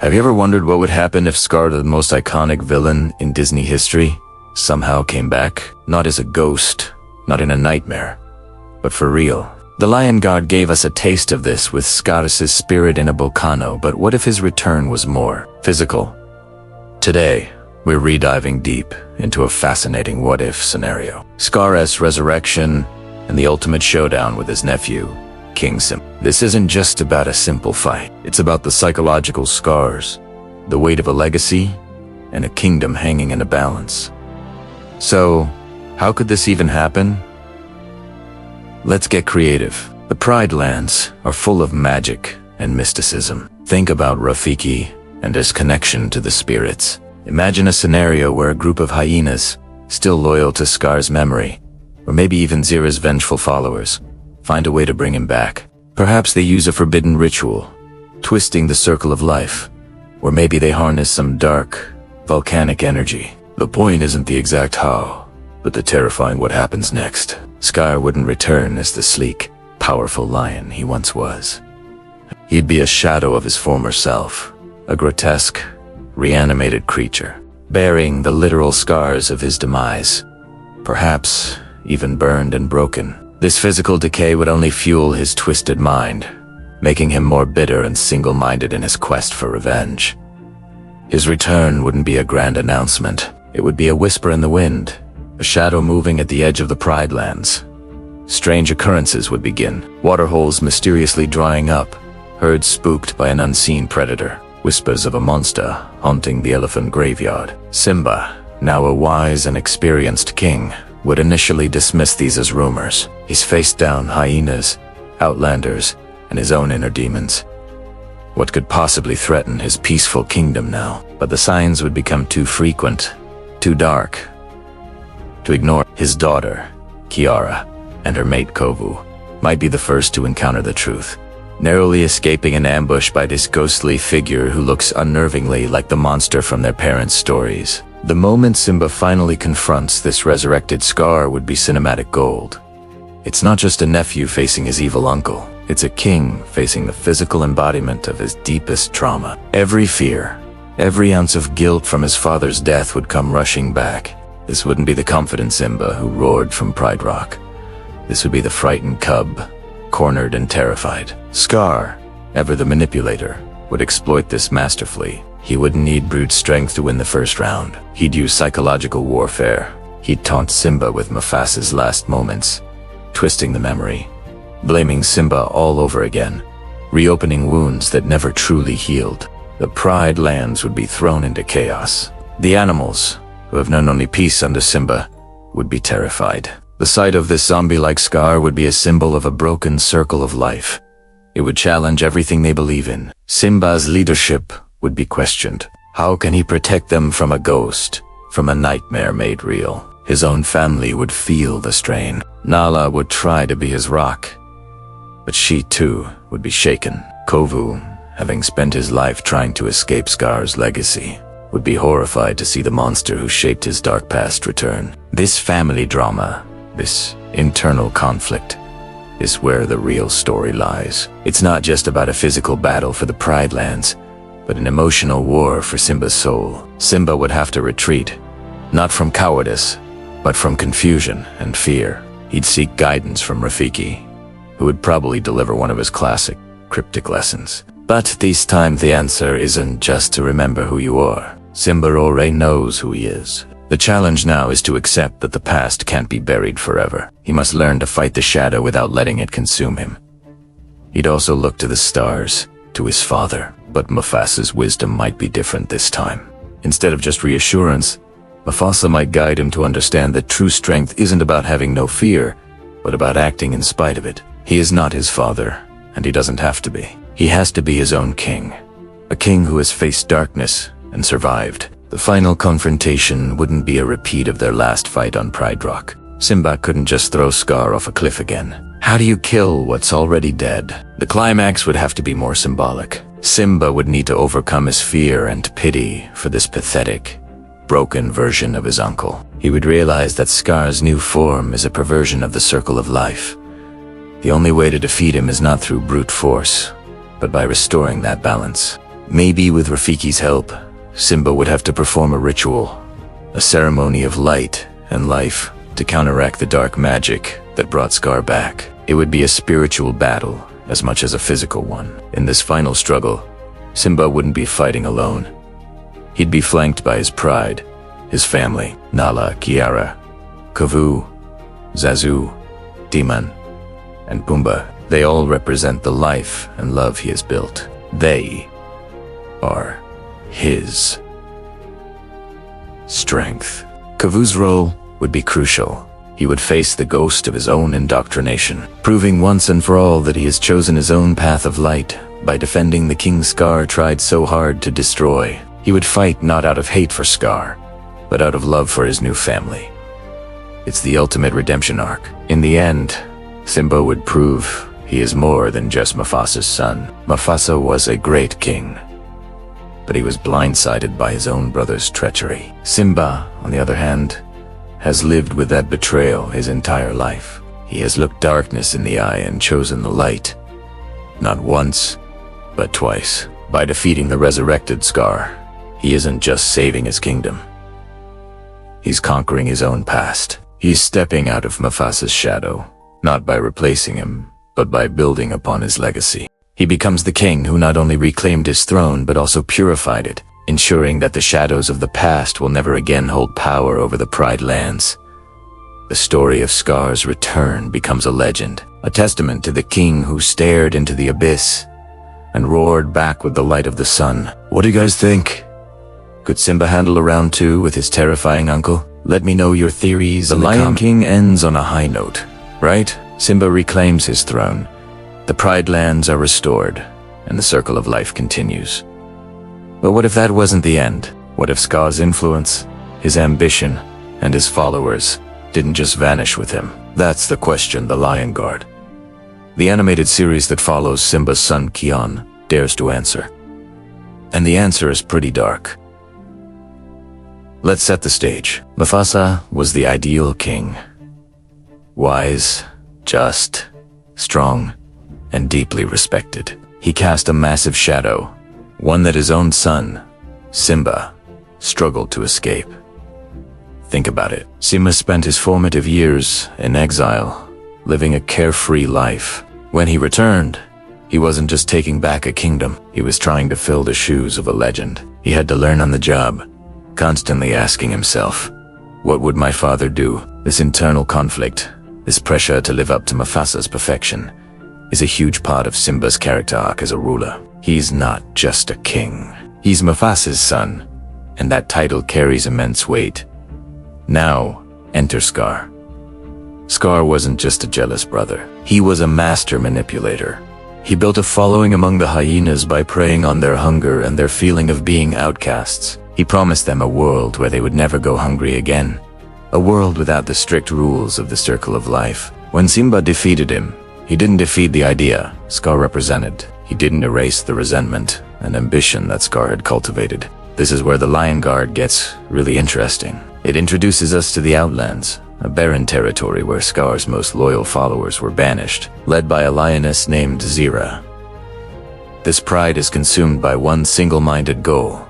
Have you ever wondered what would happen if Scar, the most iconic villain in Disney history, somehow came back? Not as a ghost, not in a nightmare, but for real. The Lion God gave us a taste of this with Scar's spirit in a volcano, but what if his return was more physical? Today, we're rediving deep into a fascinating what-if scenario. Scar's resurrection and the ultimate showdown with his nephew, King Simba. This isn't just about a simple fight. It's about the psychological scars, the weight of a legacy, and a kingdom hanging in a balance. So, how could this even happen? Let's get creative. The Pride Lands are full of magic and mysticism. Think about Rafiki and his connection to the spirits. Imagine a scenario where a group of hyenas, still loyal to Scar's memory, or maybe even Zira's vengeful followers, find a way to bring him back. Perhaps they use a forbidden ritual, twisting the circle of life, or maybe they harness some dark, volcanic energy. The point isn't the exact how, but the terrifying what happens next. Scar wouldn't return as the sleek, powerful lion he once was. He'd be a shadow of his former self, a grotesque, reanimated creature, bearing the literal scars of his demise, perhaps even burned and broken. This physical decay would only fuel his twisted mind, making him more bitter and single-minded in his quest for revenge. His return wouldn't be a grand announcement. It would be a whisper in the wind, a shadow moving at the edge of the Pride Lands. Strange occurrences would begin, waterholes mysteriously drying up, herds spooked by an unseen predator, whispers of a monster haunting the elephant graveyard. Simba, now a wise and experienced king, would initially dismiss these as rumors. He's faced down hyenas, outlanders, and his own inner demons. What could possibly threaten his peaceful kingdom now? But the signs would become too frequent, too dark, to ignore. His daughter, Kiara, and her mate Kovu might be the first to encounter the truth, narrowly escaping an ambush by this ghostly figure who looks unnervingly like the monster from their parents' stories. The moment Simba finally confronts this resurrected Scar would be cinematic gold. It's not just a nephew facing his evil uncle. It's a king facing the physical embodiment of his deepest trauma. Every fear, every ounce of guilt from his father's death would come rushing back. This wouldn't be the confident Simba who roared from Pride Rock. This would be the frightened cub, cornered and terrified. Scar, ever the manipulator, would exploit this masterfully. He wouldn't need brute strength to win the first round. He'd use psychological warfare. He'd taunt Simba with Mufasa's last moments, twisting the memory, blaming Simba all over again, reopening wounds that never truly healed. The Pride Lands would be thrown into chaos. The animals, who have known only peace under Simba, would be terrified. The sight of this zombie-like Scar would be a symbol of a broken circle of life. It would challenge everything they believe in. Simba's leadership would be questioned. How can he protect them from a ghost, from a nightmare made real? His own family would feel the strain. Nala would try to be his rock, but she too would be shaken. Kovu, having spent his life trying to escape Scar's legacy, would be horrified to see the monster who shaped his dark past return. This family drama, this internal conflict, is where the real story lies. It's not just about a physical battle for the Pride Lands, but an emotional war for Simba's soul. Simba would have to retreat, not from cowardice, but from confusion and fear. He'd seek guidance from Rafiki, who would probably deliver one of his classic, cryptic lessons. But this time the answer isn't just to remember who you are. Simba already knows who he is. The challenge now is to accept that the past can't be buried forever. He must learn to fight the shadow without letting it consume him. He'd also look to the stars, to his father. But Mufasa's wisdom might be different this time. Instead of just reassurance, Mufasa might guide him to understand that true strength isn't about having no fear, but about acting in spite of it. He is not his father, and he doesn't have to be. He has to be his own king. A king who has faced darkness and survived. The final confrontation wouldn't be a repeat of their last fight on Pride Rock. Simba couldn't just throw Scar off a cliff again. How do you kill what's already dead? The climax would have to be more symbolic. Simba would need to overcome his fear and pity for this pathetic, broken version of his uncle. He would realize that Scar's new form is a perversion of the circle of life. The only way to defeat him is not through brute force, but by restoring that balance. Maybe with Rafiki's help, Simba would have to perform a ritual, a ceremony of light and life to counteract the dark magic that brought Scar back. It would be a spiritual battle as much as a physical one. In this final struggle, Simba wouldn't be fighting alone. He'd be flanked by his pride, his family, Nala, Kiara, Kovu, Zazu, Timan, and Pumbaa. They all represent the life and love he has built. They are his strength. Kovu's role would be crucial. He would face the ghost of his own indoctrination, proving once and for all that he has chosen his own path of light by defending the king Scar tried so hard to destroy. He would fight not out of hate for Scar, but out of love for his new family. It's the ultimate redemption arc. In the end, Simba would prove he is more than just Mufasa's son. Mufasa was a great king, but he was blindsided by his own brother's treachery. Simba, on the other hand, has lived with that betrayal his entire life. He has looked darkness in the eye and chosen the light, not once, but twice. By defeating the resurrected Scar, he isn't just saving his kingdom. He's conquering his own past. He's stepping out of Mufasa's shadow, not by replacing him, but by building upon his legacy. He becomes the king who not only reclaimed his throne, but also purified it, ensuring that the shadows of the past will never again hold power over the Pride lands. The story of Scar's return becomes a legend, a testament to the king who stared into the abyss and roared back with the light of the sun. What do you guys think? Could Simba handle a round 2 with his terrifying uncle? Let me know your theories. The Lion King ends on a high note, right? Simba reclaims his throne, the Pride lands are restored, and the circle of life continues. But what if that wasn't the end? What if Scar's influence, his ambition, and his followers didn't just vanish with him? That's the question the Lion Guard, the animated series that follows Simba's son Kion, dares to answer. And the answer is pretty dark. Let's set the stage. Mufasa was the ideal king. Wise, just, strong, and deeply respected. He cast a massive shadow, one that his own son, Simba, struggled to escape. Think about it. Simba spent his formative years in exile, living a carefree life. When he returned, he wasn't just taking back a kingdom, he was trying to fill the shoes of a legend. He had to learn on the job, constantly asking himself, what would my father do? This internal conflict, this pressure to live up to Mufasa's perfection, is a huge part of Simba's character arc as a ruler. He's not just a king. He's Mufasa's son, and that title carries immense weight. Now, enter Scar. Scar wasn't just a jealous brother. He was a master manipulator. He built a following among the hyenas by preying on their hunger and their feeling of being outcasts. He promised them a world where they would never go hungry again. A world without the strict rules of the circle of life. When Simba defeated him, he didn't defeat the idea Scar represented. He didn't erase the resentment and ambition that Scar had cultivated. This is where the Lion Guard gets really interesting. It introduces us to the Outlands, a barren territory where Scar's most loyal followers were banished, led by a lioness named Zira. This pride is consumed by one single-minded goal: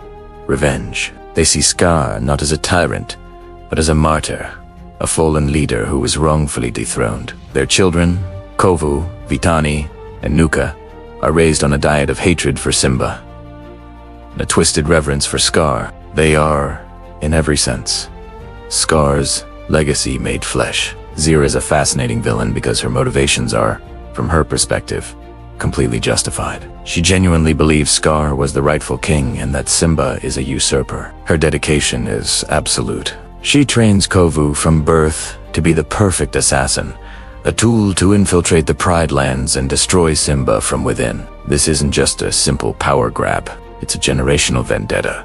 revenge. They see Scar not as a tyrant, but as a martyr, a fallen leader who was wrongfully dethroned. Their children, Kovu, Vitani, and Nuka, are raised on a diet of hatred for Simba, and a twisted reverence for Scar. They are, in every sense, Scar's legacy made flesh. Zira is a fascinating villain because her motivations are, from her perspective, completely justified. She genuinely believes Scar was the rightful king and that Simba is a usurper. Her dedication is absolute. She trains Kovu from birth to be the perfect assassin, a tool to infiltrate the Pride lands and destroy Simba from within. This isn't just a simple power grab, it's a generational vendetta.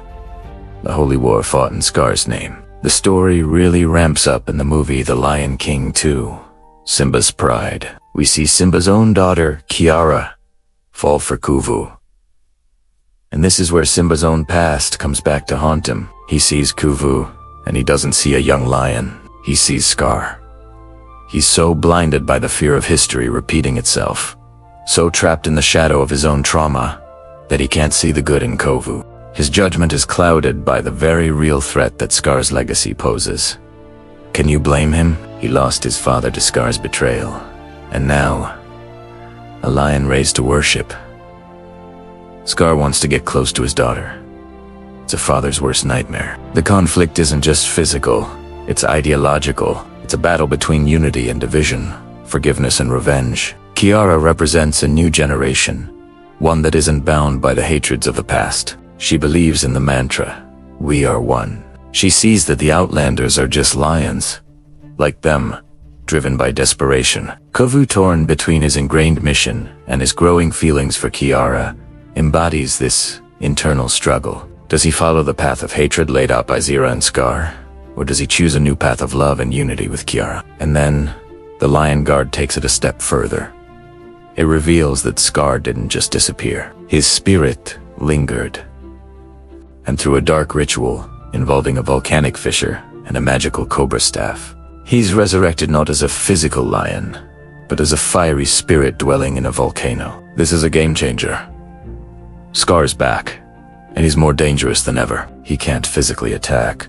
The Holy War fought in Scar's name. The story really ramps up in the movie The Lion King 2, Simba's Pride. We see Simba's own daughter, Kiara, fall for Kovu. And this is where Simba's own past comes back to haunt him. He sees Kovu, and he doesn't see a young lion. He sees Scar. He's so blinded by the fear of history repeating itself, so trapped in the shadow of his own trauma, that he can't see the good in Kovu. His judgment is clouded by the very real threat that Scar's legacy poses. Can you blame him? He lost his father to Scar's betrayal, and now, a lion raised to worship. Scar wants to get close to his daughter. It's a father's worst nightmare. The conflict isn't just physical, it's ideological. It's a battle between unity and division, forgiveness and revenge. Kiara represents a new generation, one that isn't bound by the hatreds of the past. She believes in the mantra, "We are one." She sees that the Outlanders are just lions, like them, driven by desperation. Kovu, torn between his ingrained mission and his growing feelings for Kiara, embodies this internal struggle. Does he follow the path of hatred laid out by Zira and Scar, or does he choose a new path of love and unity with Kiara? And then, the Lion Guard takes it a step further. It reveals that Scar didn't just disappear. His spirit lingered. And through a dark ritual involving a volcanic fissure and a magical cobra staff, he's resurrected not as a physical lion, but as a fiery spirit dwelling in a volcano. This is a game changer. Scar's back, and he's more dangerous than ever. He can't physically attack,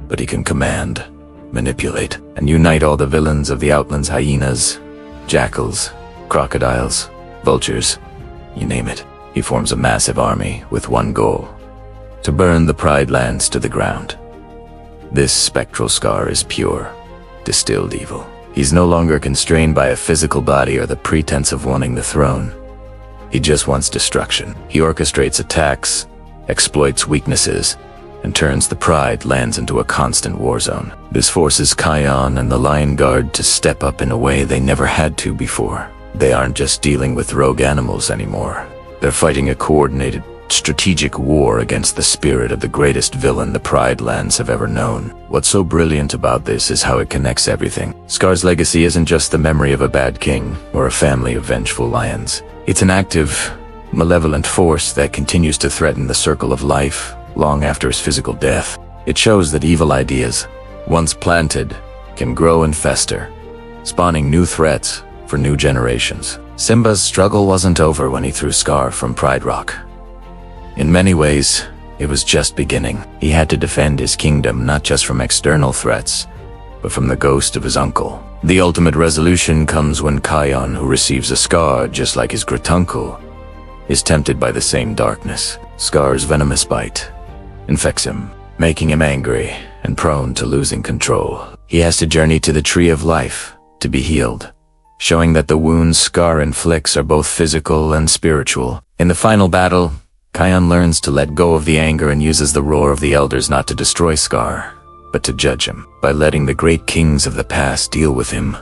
but he can command, manipulate, and unite all the villains of the Outlands: hyenas, jackals, crocodiles, vultures, you name it. He forms a massive army with one goal: to burn the Pride Lands to the ground. This spectral Scar is pure, distilled evil. He's no longer constrained by a physical body or the pretense of wanting the throne. He just wants destruction. He orchestrates attacks, exploits weaknesses, and turns the Pride Lands into a constant war zone. This forces Kion and the Lion Guard to step up in a way they never had to before. They aren't just dealing with rogue animals anymore. They're fighting a coordinated, strategic war against the spirit of the greatest villain the Pride Lands have ever known. What's so brilliant about this is how it connects everything. Scar's legacy isn't just the memory of a bad king or a family of vengeful lions. It's an active, malevolent force that continues to threaten the circle of life long after his physical death. It shows that evil ideas, once planted, can grow and fester, spawning new threats for new generations. Simba's struggle wasn't over when he threw Scar from Pride Rock. In many ways, it was just beginning. He had to defend his kingdom not just from external threats, but from the ghost of his uncle. The ultimate resolution comes when Kion, who receives a scar just like his great-uncle, is tempted by the same darkness. Scar's venomous bite infects him, making him angry and prone to losing control. He has to journey to the Tree of Life to be healed, showing that the wounds Scar inflicts are both physical and spiritual. In the final battle, Kion learns to let go of the anger and uses the roar of the elders not to destroy Scar, but to judge him. By letting the great kings of the past deal with him,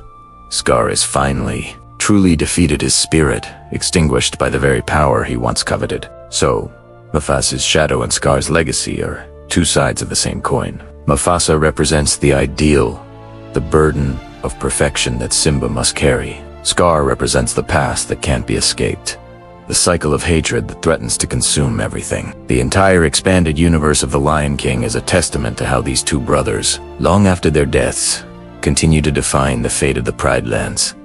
Scar has finally, truly defeated his spirit, extinguished by the very power he once coveted. So, Mufasa's shadow and Scar's legacy are two sides of the same coin. Mufasa represents the ideal, the burden of perfection that Simba must carry. Scar represents the past that can't be escaped, the cycle of hatred that threatens to consume everything. The entire expanded universe of the Lion King is a testament to how these two brothers, long after their deaths, continue to define the fate of the Pride Lands.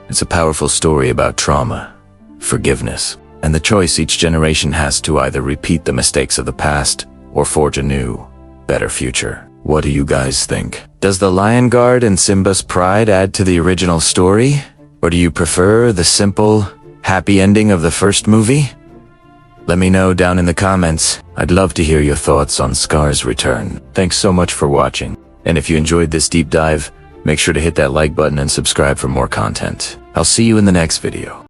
It's a powerful story about trauma, forgiveness, and the choice each generation has to either repeat the mistakes of the past or forge a new, better future. What do you guys think? Does the Lion Guard and Simba's pride add to the original story? Or do you prefer the simple, happy ending of the first movie? Let me know down in the comments. I'd love to hear your thoughts on Scar's return. Thanks so much for watching. And if you enjoyed this deep dive, make sure to hit that like button and subscribe for more content. I'll see you in the next video.